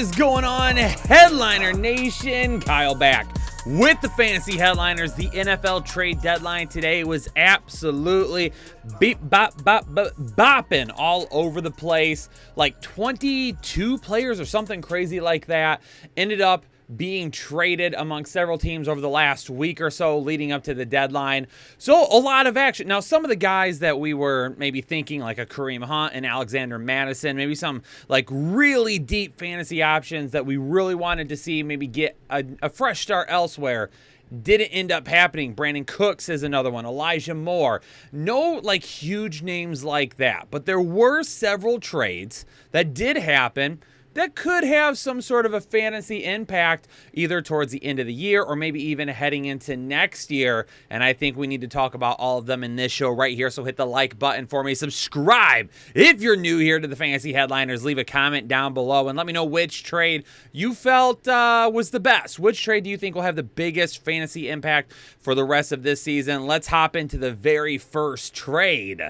is going on, Headliner Nation? Kyle back with the fantasy headliners. The NFL trade deadline today was absolutely bopping all over the place. Like 22 players or something crazy like that ended up being traded among several teams over the last week or so leading up to the deadline. So a lot of action. Now, some of the guys that we were maybe thinking, like a Kareem Hunt and Alexander Madison, maybe some like really deep fantasy options that we really wanted to see maybe get a fresh start elsewhere, didn't end up happening. Brandon Cooks is another one. Elijah Moore. No like huge names like that, but there were several trades that did happen that could have some sort of a fantasy impact either towards the end of the year or maybe even heading into next year. And I think we need to talk about all of them in this show right here. So hit the like button for me. Subscribe if you're new here to the Fantasy Headliners. Leave a comment down below and let me know which trade you felt was the best. Which trade do you think will have the biggest fantasy impact for the rest of this season? Let's hop into the very first trade.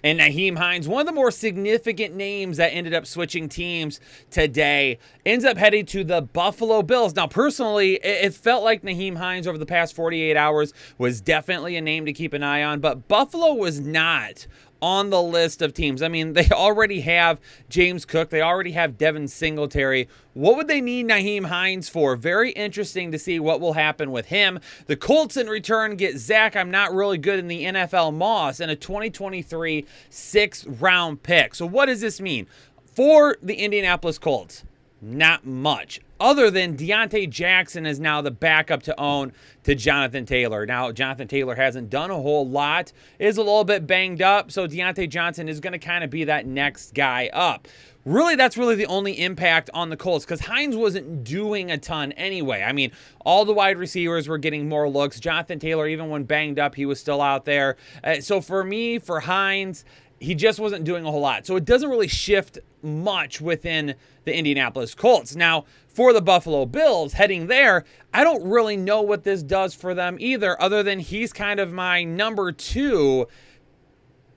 And Nyheim Hines, one of the more significant names that ended up switching teams today, ends up heading to the Buffalo Bills. Now, personally, it felt like Nyheim Hines over the past 48 hours was definitely a name to keep an eye on, but Buffalo was not on the list of teams. I mean, they already have James Cook. They already have Devin Singletary. What would they need Nyheim Hines for? Very interesting to see what will happen with him. The Colts in return get Zach, I'm not really good in the NFL, Moss, and a 2023 6th-round pick. So what does this mean? For the Indianapolis Colts, not much. Other than Deontay Jackson is now the backup to own to Jonathan Taylor. Now, Jonathan Taylor hasn't done a whole lot, is a little bit banged up, so Deontay Johnson is going to kind of be that next guy up. Really, that's really the only impact on the Colts because Hines wasn't doing a ton anyway. I mean, all the wide receivers were getting more looks. Jonathan Taylor, even when banged up, he was still out there. So for me, for Hines, he just wasn't doing a whole lot. So it doesn't really shift much within the Indianapolis Colts. Now, for the Buffalo Bills, heading there, I don't really know what this does for them either, other than he's kind of my number two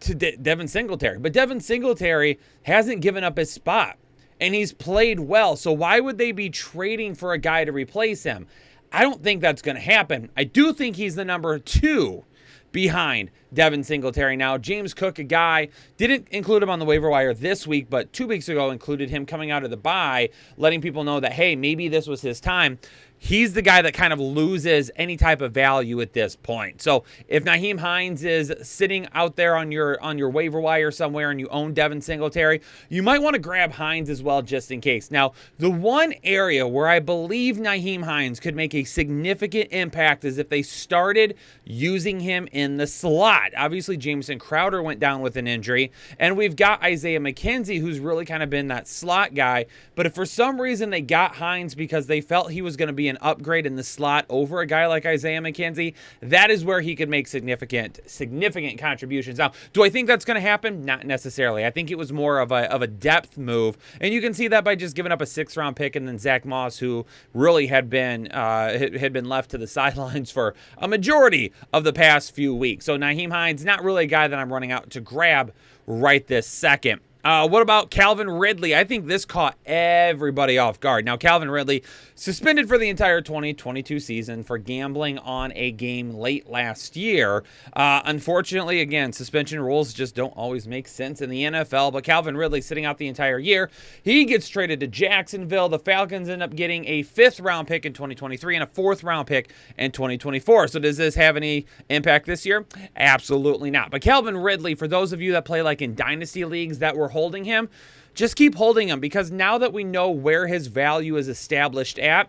to Devin Singletary. But Devin Singletary hasn't given up his spot, and he's played well. So why would they be trading for a guy to replace him? I don't think that's going to happen. I do think he's the number two behind Devin Singletary. Now, James Cook, a guy, didn't include him on the waiver wire this week, but 2 weeks ago included him coming out of the bye, letting people know that, hey, maybe this was his time. He's the guy that kind of loses any type of value at this point. So if Nyheim Hines is sitting out there on your waiver wire somewhere and you own Devin Singletary, you might want to grab Hines as well just in case. Now, the one area where I believe Nyheim Hines could make a significant impact is if they started using him in the slot. Obviously, Jamison Crowder went down with an injury, and we've got Isaiah McKenzie, who's really kind of been that slot guy. But if for some reason they got Hines because they felt he was going to be an upgrade in the slot over a guy like Isaiah McKenzie, that is where he could make significant contributions. Now, do I think that's going to happen? Not necessarily. I think it was more of a depth move, and you can see that by just giving up a 6th-round pick and then Zach Moss, who really had been left to the sidelines for a majority of the past few weeks. So Nyheim Hines, not really a guy that I'm running out to grab right this second. What about Calvin Ridley? I think this caught everybody off guard. Now, Calvin Ridley suspended for the entire 2022 season for gambling on a game late last year. Unfortunately, again, suspension rules just don't always make sense in the NFL, but Calvin Ridley sitting out the entire year. He gets traded to Jacksonville. The Falcons end up getting a 5th-round pick in 2023 and a 4th-round pick in 2024. So does this have any impact this year? Absolutely not. But Calvin Ridley, for those of you that play like in dynasty leagues that were holding him, just keep holding him because now that we know where his value is established at,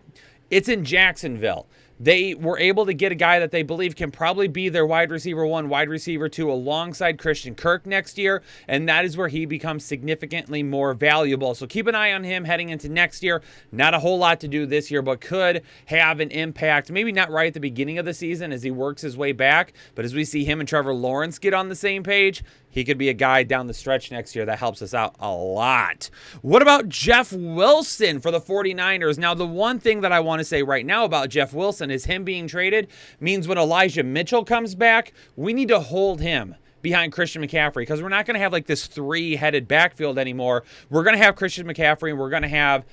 it's in Jacksonville. They were able to get a guy that they believe can probably be their wide receiver 1, wide receiver 2 alongside Christian Kirk next year, and that is where he becomes significantly more valuable. So keep an eye on him heading into next year. Not a whole lot to do this year, but could have an impact. Maybe not right at the beginning of the season as he works his way back, but as we see him and Trevor Lawrence get on the same page, he could be a guy down the stretch next year that helps us out a lot. What about Jeff Wilson for the 49ers? Now, the one thing that I want to say right now about Jeff Wilson is him being traded means when Elijah Mitchell comes back, we need to hold him behind Christian McCaffrey, because we're not going to have like this three-headed backfield anymore. We're going to have Christian McCaffrey, and we're going to have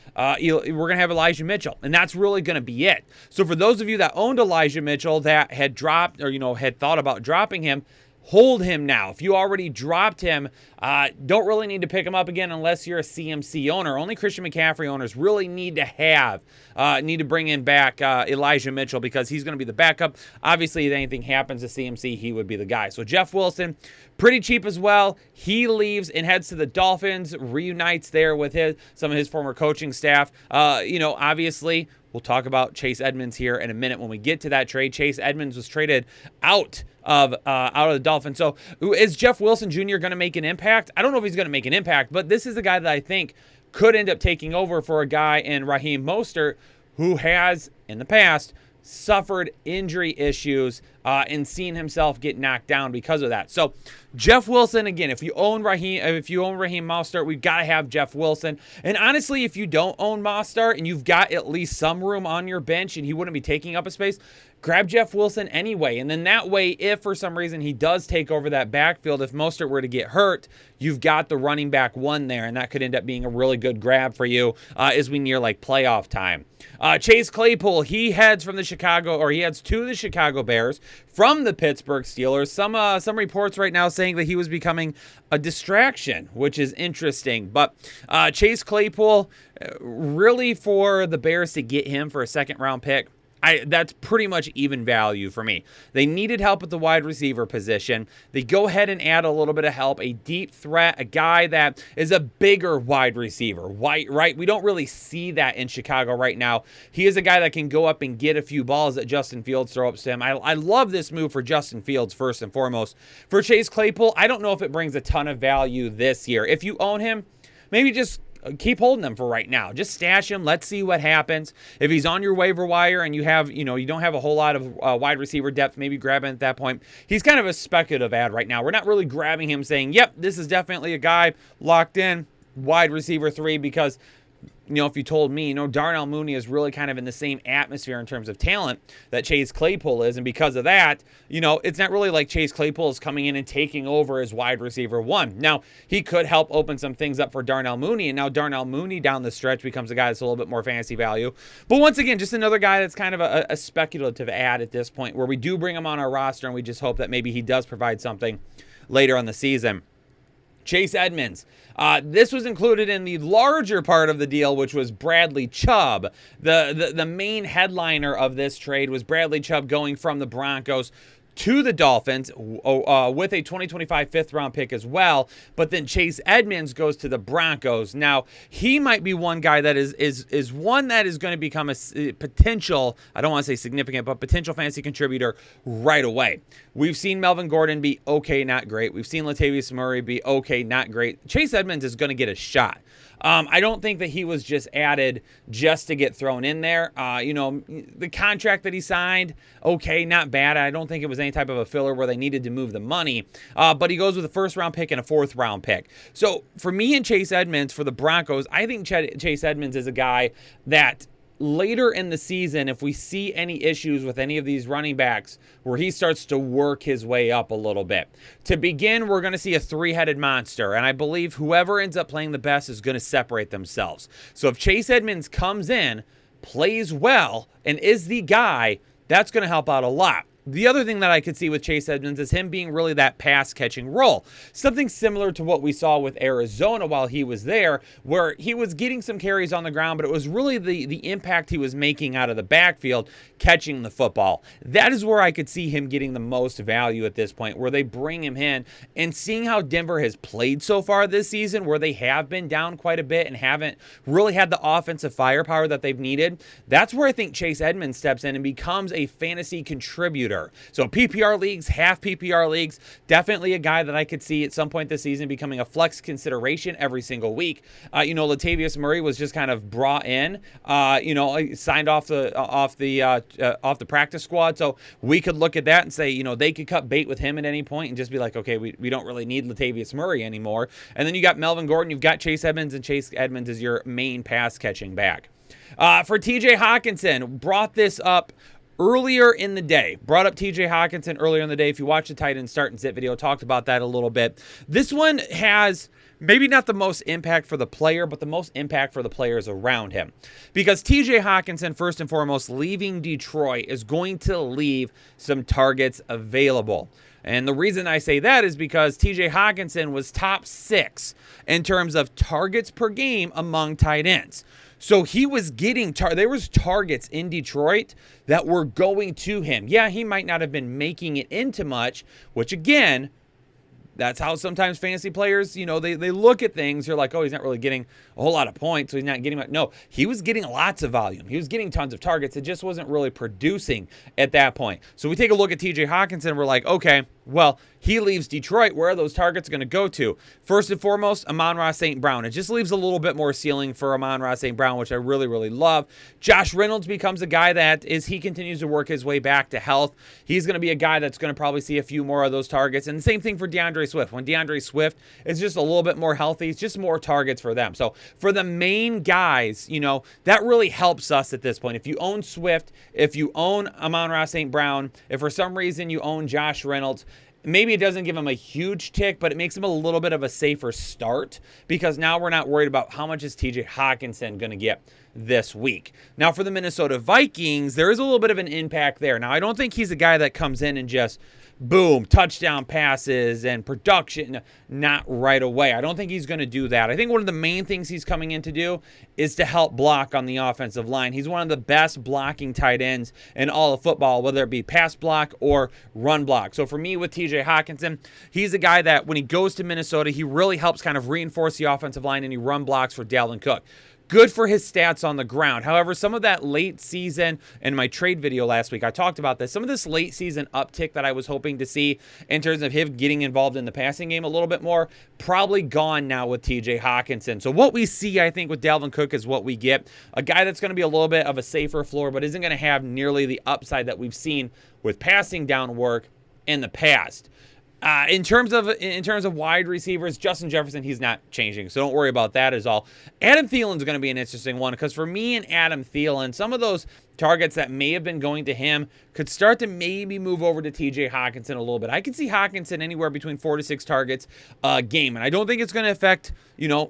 Elijah Mitchell, and that's really going to be it. So for those of you that owned Elijah Mitchell that had dropped or had thought about dropping him, hold him now. If you already dropped him, don't really need to pick him up again unless you're a CMC owner. Only Christian McCaffrey owners really need to bring in back Elijah Mitchell, because he's going to be the backup. Obviously, if anything happens to CMC, he would be the guy. So Jeff Wilson, pretty cheap as well. He leaves and heads to the Dolphins, reunites there with some of his former coaching staff. Obviously, we'll talk about Chase Edmonds here in a minute when we get to that trade. Chase Edmonds was traded out of the Dolphins. So is Jeff Wilson Jr. going to make an impact? I don't know if he's going to make an impact, but this is the guy that I think could end up taking over for a guy in Raheem Mostert, who has, in the past, suffered injury issues and seen himself get knocked down because of that. So Jeff Wilson, again, if you own Raheem Mostert, we've got to have Jeff Wilson. And honestly, if you don't own Mostert and you've got at least some room on your bench and he wouldn't be taking up a space, grab Jeff Wilson anyway. And then that way, if for some reason he does take over that backfield, if Mostert were to get hurt, you've got the running back one there, and that could end up being a really good grab for you as we near like playoff time. Chase Claypool, he heads to the Chicago Bears from the Pittsburgh Steelers. Some reports right now saying that he was becoming a distraction, which is interesting. But Chase Claypool, really for the Bears to get him for a second-round pick, that's pretty much even value for me. They needed help at the wide receiver position. They go ahead and add a little bit of help, a deep threat, a guy that is a bigger wide receiver, right? We don't really see that in Chicago right now. He is a guy that can go up and get a few balls that Justin Fields throw up to him. I love this move for Justin Fields first and foremost. For Chase Claypool, I don't know if it brings a ton of value this year. If you own him, maybe just keep holding him for right now. Just stash him. Let's see what happens. If he's on your waiver wire and you don't have a whole lot of wide receiver depth, maybe grab him at that point. He's kind of a speculative ad right now. We're not really grabbing him saying, yep, this is definitely a guy locked in, wide receiver 3, because if you told me, Darnell Mooney is really kind of in the same atmosphere in terms of talent that Chase Claypool is. And because of that, it's not really like Chase Claypool is coming in and taking over as wide receiver 1. Now, he could help open some things up for Darnell Mooney. And now Darnell Mooney down the stretch becomes a guy that's a little bit more fantasy value. But once again, just another guy that's kind of a speculative ad at this point, where we do bring him on our roster and we just hope that maybe he does provide something later on the season. Chase Edmonds. This was included in the larger part of the deal, which was Bradley Chubb. The main headliner of this trade was Bradley Chubb going from the Broncos to the Dolphins with a 2025 fifth-round pick as well. But then Chase Edmonds goes to the Broncos. Now, he might be one guy that is one that is going to become a potential, I don't want to say significant, but potential fantasy contributor right away. We've seen Melvin Gordon be okay, not great. We've seen Latavius Murray be okay, not great. Chase Edmonds is going to get a shot. I don't think that he was just added just to get thrown in there. The contract that he signed, okay, not bad. I don't think it was any type of a filler where they needed to move the money. But he goes with a first-round pick and a fourth-round pick. So for me and Chase Edmonds, for the Broncos, I think Chase Edmonds is a guy that later in the season, if we see any issues with any of these running backs where he starts to work his way up a little bit. To begin, we're going to see a three-headed monster, and I believe whoever ends up playing the best is going to separate themselves. So if Chase Edmonds comes in, plays well, and is the guy, that's going to help out a lot. The other thing that I could see with Chase Edmonds is him being really that pass-catching role. Something similar to what we saw with Arizona while he was there, where he was getting some carries on the ground, but it was really the impact he was making out of the backfield, catching the football. That is where I could see him getting the most value at this point, where they bring him in. And seeing how Denver has played so far this season, where they have been down quite a bit and haven't really had the offensive firepower that they've needed, that's where I think Chase Edmonds steps in and becomes a fantasy contributor. So PPR leagues, half PPR leagues, definitely a guy that I could see at some point this season becoming a flex consideration every single week. Latavius Murray was just kind of brought in, signed off the practice squad. So we could look at that and say, they could cut bait with him at any point and just be like, okay, we don't really need Latavius Murray anymore. And then you got Melvin Gordon, you've got Chase Edmonds, and Chase Edmonds is your main pass catching back. For TJ Hockenson, brought this up earlier in the day. Brought up TJ Hockenson earlier in the day. If you watch the tight end start and sit video, talked about that a little bit. This one has maybe not the most impact for the player, but the most impact for the players around him. Because TJ Hockenson, first and foremost, leaving Detroit is going to leave some targets available. And the reason I say that is because TJ Hockenson was top 6 in terms of targets per game among tight ends. So he was getting there was targets in Detroit that were going to him. Yeah, he might not have been making it into much, which again, that's how sometimes fantasy players, they look at things. You're like, oh, he's not really getting a whole lot of points, so he's not getting much. No, he was getting lots of volume. He was getting tons of targets. It just wasn't really producing at that point. So we take a look at TJ Hockenson. We're like, okay, well, he leaves Detroit. Where are those targets going to go to? First and foremost, Amon-Ra St. Brown. It just leaves a little bit more ceiling for Amon-Ra St. Brown, which I really, really love. Josh Reynolds becomes a guy that he continues to work his way back to health. He's going to be a guy that's going to probably see a few more of those targets. And the same thing for DeAndre Swift. When DeAndre Swift is just a little bit more healthy, it's just more targets for them. So for the main guys, that really helps us at this point. If you own Swift, if you own Amon-Ra St. Brown, if for some reason you own Josh Reynolds, maybe it doesn't give him a huge tick, but it makes him a little bit of a safer start because now we're not worried about how much is TJ Hockenson going to get this week. Now for the Minnesota Vikings, there is a little bit of an impact there. Now I don't think he's a guy that comes in and just boom, touchdown passes and production, not right away. I don't think he's going to do that. I think one of the main things he's coming in to do is to help block on the offensive line. He's one of the best blocking tight ends in all of football, whether it be pass block or run block. So for me with TJ Hockenson, he's a guy that when he goes to Minnesota, he really helps kind of reinforce the offensive line and he run blocks for Dalvin Cook. Good for his stats on the ground. However, some of that late season, in my trade video last week, I talked about this. Some of this late season uptick that I was hoping to see in terms of him getting involved in the passing game a little bit more, probably gone now with TJ Hockenson. So what we see, I think, with Dalvin Cook is what we get. A guy that's going to be a little bit of a safer floor, but isn't going to have nearly the upside that we've seen with passing down work in the past. In terms of wide receivers, Justin Jefferson, he's not changing, so don't worry about that at all. Adam Thielen's going to be an interesting one because for me and Adam Thielen, some of those targets that may have been going to him could start to maybe move over to TJ Hockenson a little bit. I could see Hockenson anywhere between 4 to 6 targets a game, and I don't think it's going to affect,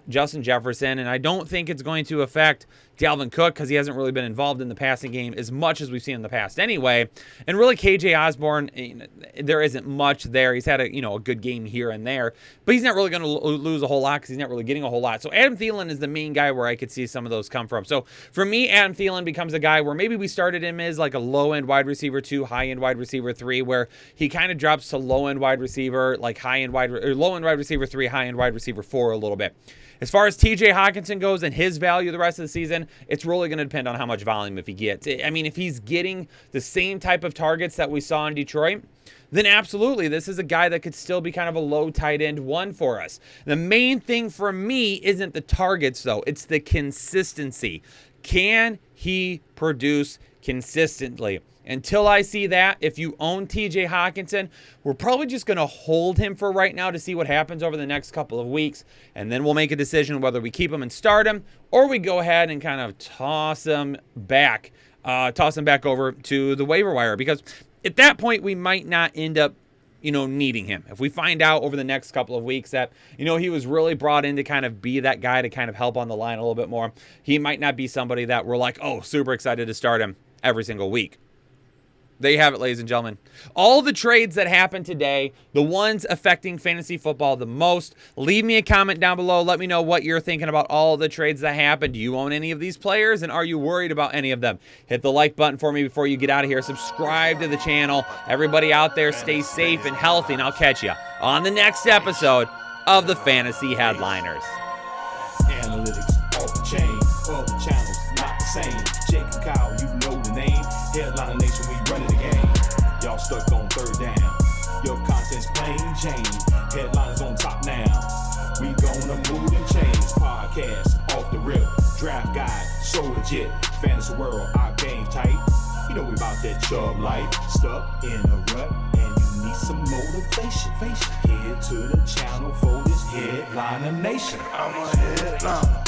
Justin Jefferson, and I don't think it's going to affect Dalvin Cook because he hasn't really been involved in the passing game as much as we've seen in the past anyway. And really, KJ Osborne, there isn't much there. He's had a good game here and there, but he's not really going to lose a whole lot because he's not really getting a whole lot. So Adam Thielen is the main guy where I could see some of those come from. So for me, Adam Thielen becomes a guy where maybe we started him as like a low-end wide receiver 2, high-end wide receiver 3, where he kind of drops to low-end wide receiver, like low-end wide receiver 3, high-end wide receiver 4 a little bit. As far as TJ Hockenson goes and his value the rest of the season, it's really going to depend on how much volume if he gets. I mean, if he's getting the same type of targets that we saw in Detroit, then absolutely, this is a guy that could still be kind of a low tight end 1 for us. The main thing for me isn't the targets, though. It's the consistency. Can he produce consistently? Until I see that, if you own TJ Hockenson, we're probably just going to hold him for right now to see what happens over the next couple of weeks, and then we'll make a decision whether we keep him and start him, or we go ahead and kind of toss him back over to the waiver wire, because at that point, we might not end up needing him. If we find out over the next couple of weeks that, he was really brought in to kind of be that guy to kind of help on the line a little bit more, he might not be somebody that we're like, oh, super excited to start him every single week. There you have it, ladies and gentlemen. All the trades that happened today, the ones affecting fantasy football the most, leave me a comment down below. Let me know what you're thinking about all the trades that happened. Do you own any of these players, and are you worried about any of them? Hit the like button for me before you get out of here. Subscribe to the channel. Everybody out there, stay safe and healthy, and I'll catch you on the next episode of the Fantasy Headliners. Analytics off the chain, all the channels not the same. Jake and Kyle, you know the name. Headliner Nation, we running the game. Y'all stuck on third down. Your content's plain Jane. Headliners on top now. We gonna move and change. Podcast off the rip. Draft guide, so legit. Fantasy world, our game tight. You know we about that Chubb life. Stuck in a rut and you need some motivation. Head to the channel for this Headliner Nation. I'm a headliner.